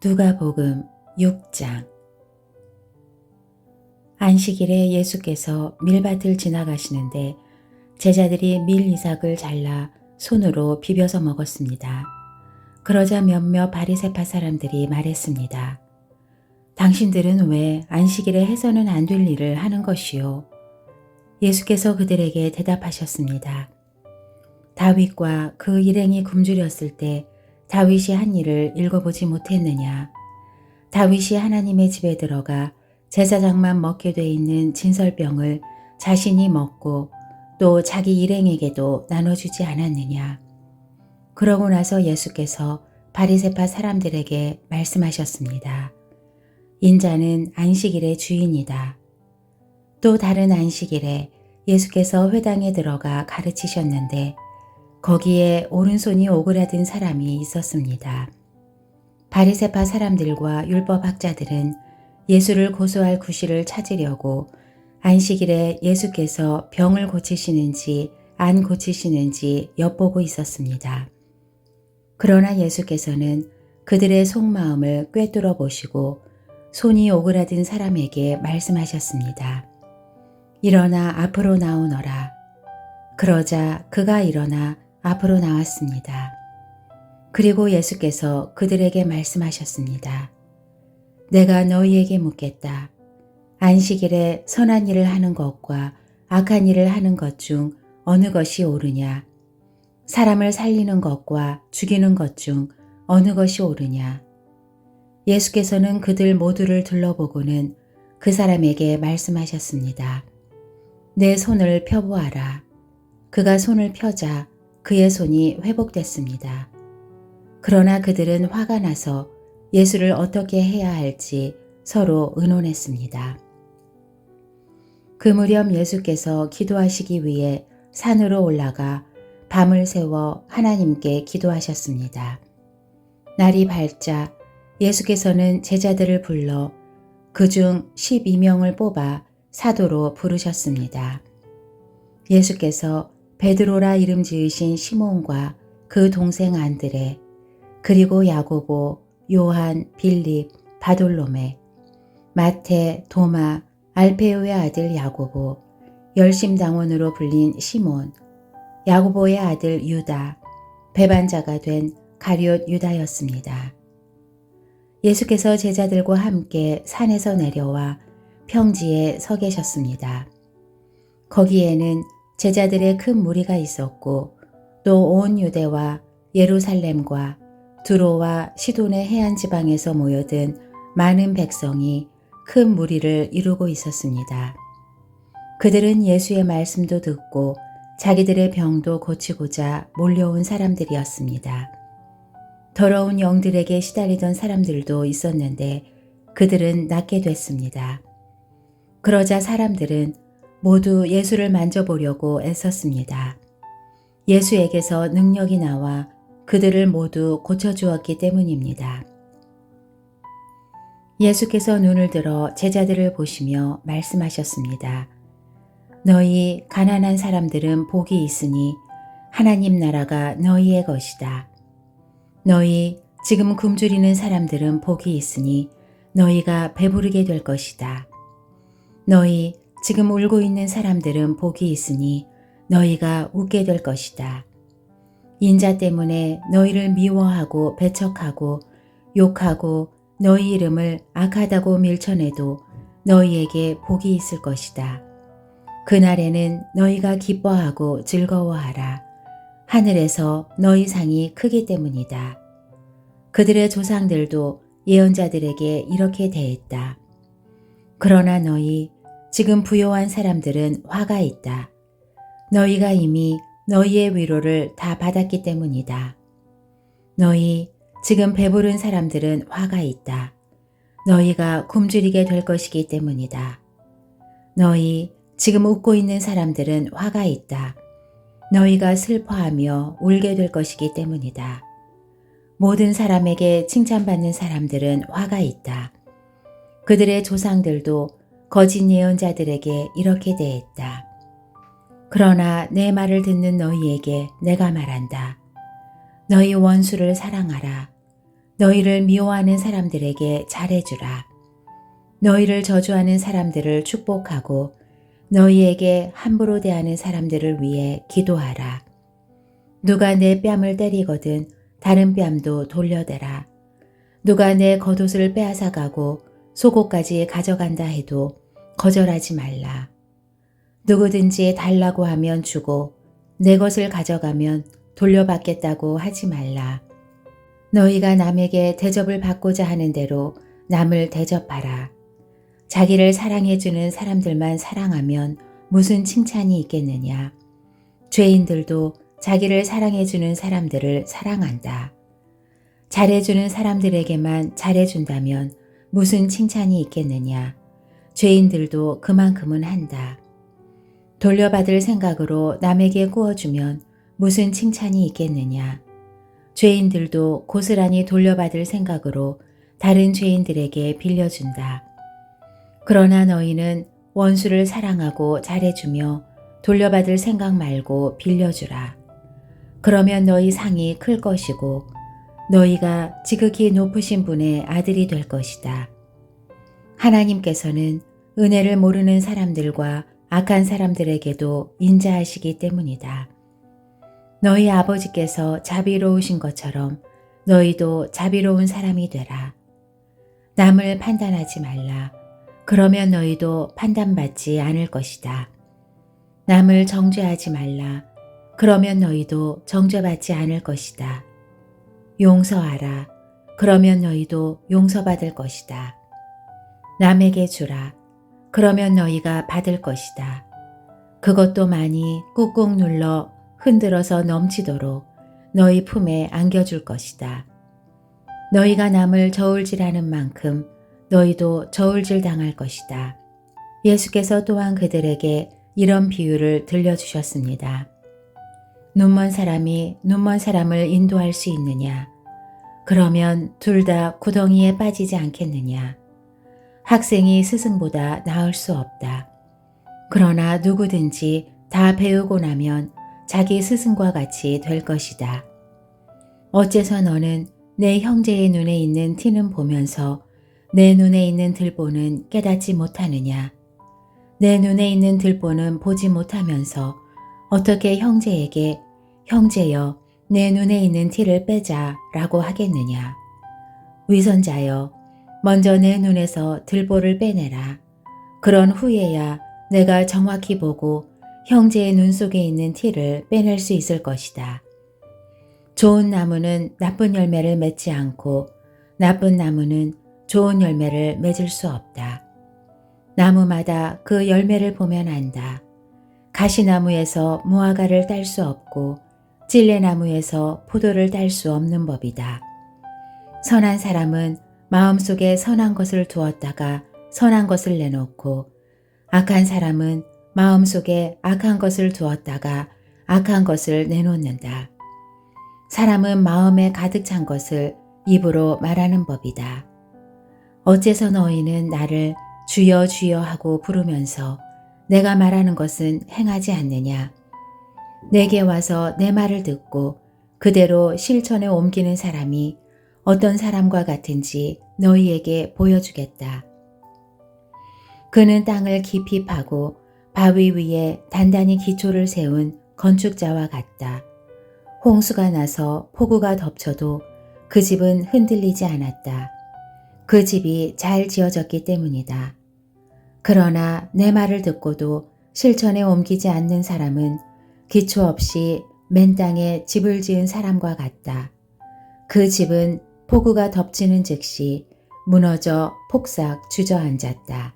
누가복음 6장. 안식일에 예수께서 밀밭을 지나가시는데 제자들이 밀이삭을 잘라 손으로 비벼서 먹었습니다. 그러자 몇몇 바리새파 사람들이 말했습니다. 당신들은 왜 안식일에 해서는 안 될 일을 하는 것이요? 예수께서 그들에게 대답하셨습니다. 다윗과 그 일행이 굶주렸을 때 다윗이 한 일을 읽어보지 못했느냐? 다윗이 하나님의 집에 들어가 제사장만 먹게 돼 있는 진설병을 자신이 먹고 또 자기 일행에게도 나눠주지 않았느냐? 그러고 나서 예수께서 바리새파 사람들에게 말씀하셨습니다. 인자는 안식일의 주인이다. 또 다른 안식일에 예수께서 회당에 들어가 가르치셨는데 거기에 오른손이 오그라든 사람이 있었습니다. 바리새파 사람들과 율법학자들은 예수를 고소할 구실을 찾으려고 안식일에 예수께서 병을 고치시는지 안 고치시는지 엿보고 있었습니다. 그러나 예수께서는 그들의 속마음을 꿰뚫어 보시고 손이 오그라든 사람에게 말씀하셨습니다. 일어나 앞으로 나오너라. 그러자 그가 일어나 앞으로 나왔습니다. 그리고 예수께서 그들에게 말씀하셨습니다. 내가 너희에게 묻겠다. 안식일에 선한 일을 하는 것과 악한 일을 하는 것 중 어느 것이 옳으냐? 사람을 살리는 것과 죽이는 것 중 어느 것이 옳으냐? 예수께서는 그들 모두를 둘러보고는 그 사람에게 말씀하셨습니다. 내 손을 펴보아라. 그가 손을 펴자 그의 손이 회복됐습니다. 그러나 그들은 화가 나서 예수를 어떻게 해야 할지 서로 의논했습니다. 그 무렵 예수께서 기도하시기 위해 산으로 올라가 밤을 새워 하나님께 기도하셨습니다. 날이 밝자 예수께서는 제자들을 불러 그중 12명을 뽑아 사도로 부르셨습니다. 예수께서 베드로라 이름 지으신 시몬과 그 동생 안드레, 그리고 야고보, 요한, 빌립, 바돌로메, 마태, 도마, 알페오의 아들 야고보, 열심당원으로 불린 시몬, 야고보의 아들 유다, 배반자가 된 가룟 유다였습니다. 예수께서 제자들과 함께 산에서 내려와 평지에 서 계셨습니다. 거기에는 제자들의 큰 무리가 있었고 또 온 유대와 예루살렘과 두로와 시돈의 해안 지방에서 모여든 많은 백성이 큰 무리를 이루고 있었습니다. 그들은 예수의 말씀도 듣고 자기들의 병도 고치고자 몰려온 사람들이었습니다. 더러운 영들에게 시달리던 사람들도 있었는데 그들은 낫게 됐습니다. 그러자 사람들은 모두 예수를 만져보려고 애썼습니다. 예수에게서 능력이 나와 그들을 모두 고쳐주었기 때문입니다. 예수께서 눈을 들어 제자들을 보시며 말씀하셨습니다. 너희 가난한 사람들은 복이 있으니 하나님 나라가 너희의 것이다. 너희 지금 굶주리는 사람들은 복이 있으니 너희가 배부르게 될 것이다. 너희 지금 울고 있는 사람들은 복이 있으니 너희가 웃게 될 것이다. 인자 때문에 너희를 미워하고 배척하고 욕하고 너희 이름을 악하다고 밀쳐내도 너희에게 복이 있을 것이다. 그날에는 너희가 기뻐하고 즐거워하라. 하늘에서 너희 상이 크기 때문이다. 그들의 조상들도 예언자들에게 이렇게 대했다. 그러나 너희 지금 부요한 사람들은 화가 있다. 너희가 이미 너희의 위로를 다 받았기 때문이다. 너희 지금 배부른 사람들은 화가 있다. 너희가 굶주리게 될 것이기 때문이다. 너희 지금 웃고 있는 사람들은 화가 있다. 너희가 슬퍼하며 울게 될 것이기 때문이다. 모든 사람에게 칭찬받는 사람들은 화가 있다. 그들의 조상들도 거짓 예언자들에게 이렇게 대했다. 그러나 내 말을 듣는 너희에게 내가 말한다. 너희 원수를 사랑하라. 너희를 미워하는 사람들에게 잘해주라. 너희를 저주하는 사람들을 축복하고 너희에게 함부로 대하는 사람들을 위해 기도하라. 누가 내 뺨을 때리거든 다른 뺨도 돌려대라. 누가 내 겉옷을 빼앗아가고 속옷까지 가져간다 해도 거절하지 말라. 누구든지 달라고 하면 주고 내 것을 가져가면 돌려받겠다고 하지 말라. 너희가 남에게 대접을 받고자 하는 대로 남을 대접하라. 자기를 사랑해주는 사람들만 사랑하면 무슨 칭찬이 있겠느냐. 죄인들도 자기를 사랑해주는 사람들을 사랑한다. 잘해주는 사람들에게만 잘해준다면 무슨 칭찬이 있겠느냐. 죄인들도 그만큼은 한다. 돌려받을 생각으로 남에게 구워주면 무슨 칭찬이 있겠느냐. 죄인들도 고스란히 돌려받을 생각으로 다른 죄인들에게 빌려준다. 그러나 너희는 원수를 사랑하고 잘해주며 돌려받을 생각 말고 빌려주라. 그러면 너희 상이 클 것이고 너희가 지극히 높으신 분의 아들이 될 것이다. 하나님께서는 은혜를 모르는 사람들과 악한 사람들에게도 인자하시기 때문이다. 너희 아버지께서 자비로우신 것처럼 너희도 자비로운 사람이 되라. 남을 판단하지 말라. 그러면 너희도 판단받지 않을 것이다. 남을 정죄하지 말라. 그러면 너희도 정죄받지 않을 것이다. 용서하라. 그러면 너희도 용서받을 것이다. 남에게 주라. 그러면 너희가 받을 것이다. 그것도 많이 꾹꾹 눌러 흔들어서 넘치도록 너희 품에 안겨줄 것이다. 너희가 남을 저울질하는 만큼 너희도 저울질 당할 것이다. 예수께서 또한 그들에게 이런 비유를 들려주셨습니다. 눈먼 사람이 눈먼 사람을 인도할 수 있느냐? 그러면 둘 다 구덩이에 빠지지 않겠느냐? 학생이 스승보다 나을 수 없다. 그러나 누구든지 다 배우고 나면 자기 스승과 같이 될 것이다. 어째서 너는 내 형제의 눈에 있는 티는 보면서 내 눈에 있는 들보는 깨닫지 못하느냐? 내 눈에 있는 들보는 보지 못하면서 어떻게 형제에게 형제여 내 눈에 있는 티를 빼자 라고 하겠느냐? 위선자여 먼저 내 눈에서 들보를 빼내라. 그런 후에야 내가 정확히 보고 형제의 눈 속에 있는 티를 빼낼 수 있을 것이다. 좋은 나무는 나쁜 열매를 맺지 않고 나쁜 나무는 좋은 열매를 맺을 수 없다. 나무마다 그 열매를 보면 안다. 가시나무에서 무화과를 딸 수 없고 찔레나무에서 포도를 딸 수 없는 법이다. 선한 사람은 마음속에 선한 것을 두었다가 선한 것을 내놓고 악한 사람은 마음속에 악한 것을 두었다가 악한 것을 내놓는다. 사람은 마음에 가득 찬 것을 입으로 말하는 법이다. 어째서 너희는 나를 주여 주여 하고 부르면서 내가 말하는 것은 행하지 않느냐? 내게 와서 내 말을 듣고 그대로 실천에 옮기는 사람이 어떤 사람과 같은지 너희에게 보여주겠다. 그는 땅을 깊이 파고 바위 위에 단단히 기초를 세운 건축자와 같다. 홍수가 나서 폭우가 덮쳐도 그 집은 흔들리지 않았다. 그 집이 잘 지어졌기 때문이다. 그러나 내 말을 듣고도 실천에 옮기지 않는 사람은 기초 없이 맨 땅에 집을 지은 사람과 같다. 그 집은 폭우가 덮치는 즉시 무너져 폭삭 주저앉았다.